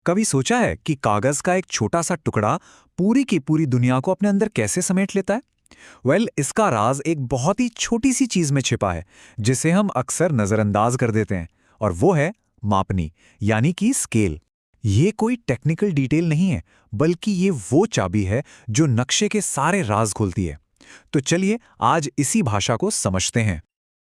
कभी सोचा है कि कागज का एक छोटा सा टुकड़ा पूरी की पूरी दुनिया को अपने अंदर कैसे समेट लेता है? इसका राज एक बहुत ही छोटी सी चीज में छिपा है, जिसे हम अक्सर नजरअंदाज कर देते हैं, और वो है मापनी, यानी कि स्केल। ये कोई टेक्निकल डिटेल नहीं है, बल्कि ये वो चाबी है जो नक्शे के सारे राज खोलती है। तो चलिए आज इसी भाषा को समझते हैं।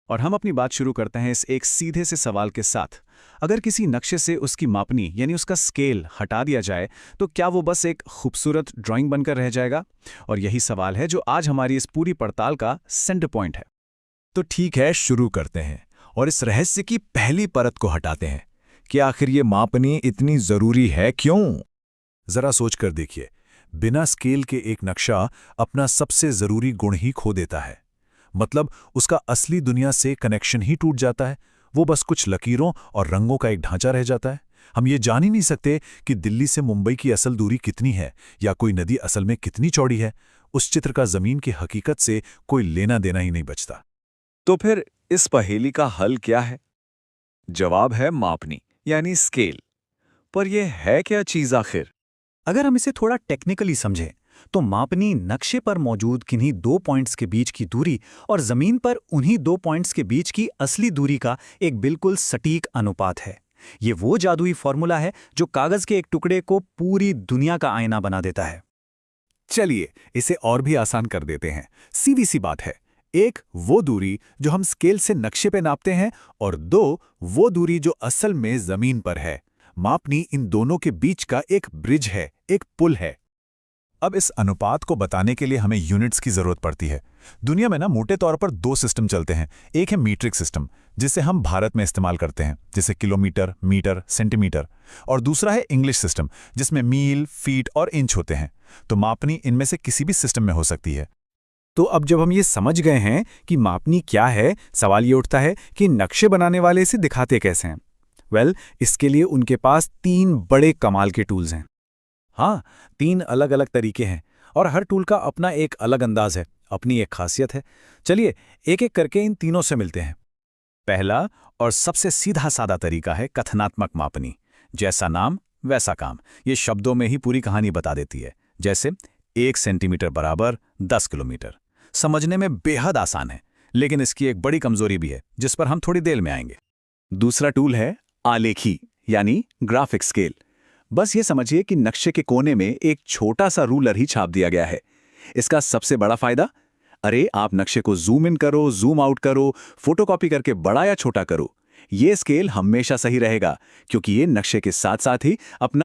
और हम अपनी बात शुरू करते हैं इस एक सीधे से सवाल के साथ। अगर किसी नक्शे से उसकी मापनी यानी उसका स्केल हटा दिया जाए तो क्या वो बस एक खूबसूरत ड्राइंग बनकर रह जाएगा? और यही सवाल है जो आज हमारी इस पूरी पड़ताल का सेंटर पॉइंट है। तो ठीक है, शुरू करते हैं और इस रहस्य की पहली परत को हटाते हैं कि आखिर ये मापनी इतनी जरूरी है क्यों। जरा सोच कर देखिए, बिना स्केल के एक नक्शा अपना सबसे जरूरी गुण ही खो देता है। मतलब उसका असली दुनिया से कनेक्शन ही टूट जाता है। वो बस कुछ लकीरों और रंगों का एक ढांचा रह जाता है। हम ये जान ही नहीं सकते कि दिल्ली से मुंबई की असल दूरी कितनी है या कोई नदी असल में कितनी चौड़ी है। उस चित्र का जमीन की हकीकत से कोई लेना देना ही नहीं बचता। तो फिर इस पहेली का हल क्या है? जवाब है मापनी यानी स्केल। पर यह है क्या चीज आखिर? अगर हम इसे थोड़ा टेक्निकली समझें तो मापनी नक्शे पर मौजूद किन्हीं दो पॉइंट्स के बीच की दूरी और जमीन पर उन्हीं दो पॉइंट्स के बीच की असली दूरी का एक बिल्कुल सटीक अनुपात है। ये वो जादुई फॉर्मूला है जो कागज के एक टुकड़े को पूरी दुनिया का आईना बना देता है। चलिए इसे और भी आसान कर देते हैं। सीधी सी बात है, एक वो दूरी जो हम स्केल से नक्शे पे नापते हैं और दो वो दूरी जो असल में जमीन पर है। मापनी इन दोनों के बीच का एक ब्रिज है, एक पुल है। अब इस अनुपात को बताने के लिए हमें यूनिट्स की जरूरत पड़ती है। दुनिया में मोटे तौर पर दो सिस्टम चलते हैं। एक है मीट्रिक सिस्टम, जिसे हम भारत में इस्तेमाल करते हैं, जैसे किलोमीटर, मीटर, सेंटीमीटर। और दूसरा है इंग्लिश सिस्टम, जिसमें मील, फीट और इंच होते हैं। तो मापनी इनमें से किसी भी सिस्टम में हो सकती है। तो अब जब हम ये समझ गए हैं कि मापनी क्या है, सवाल ये उठता है कि नक्शे बनाने वाले इसे दिखाते कैसे हैं। इसके लिए उनके पास तीन बड़े कमाल के टूल्स हैं। हाँ, तीन अलग अलग तरीके हैं और हर टूल का अपना एक अलग अंदाज है, अपनी एक खासियत है। चलिए एक एक करके इन तीनों से मिलते हैं। पहला और सबसे सीधा सादा तरीका है कथनात्मक मापनी। जैसा नाम वैसा काम। ये शब्दों में ही पूरी कहानी बता देती है। जैसे 1 सेंटीमीटर बराबर 10 किलोमीटर। समझने में बेहद आसान है, लेकिन इसकी एक बड़ी कमजोरी भी है, जिस पर हम थोड़ी देर में आएंगे। दूसरा टूल है आलेखी यानी ग्राफिक स्केल। बस ये समझिए कि नक्शे के कोने में एक छोटा सा रूलर ही छाप दिया गया है। इसका सबसे बड़ा फायदा, अरे आप नक्शे को जूम इन करो, जूम आउट करो, फोटोकॉपी करके बड़ा या छोटा करो, ये स्केल हमेशा सही रहेगा, क्योंकि ये नक्शे के साथ साथ ही अपना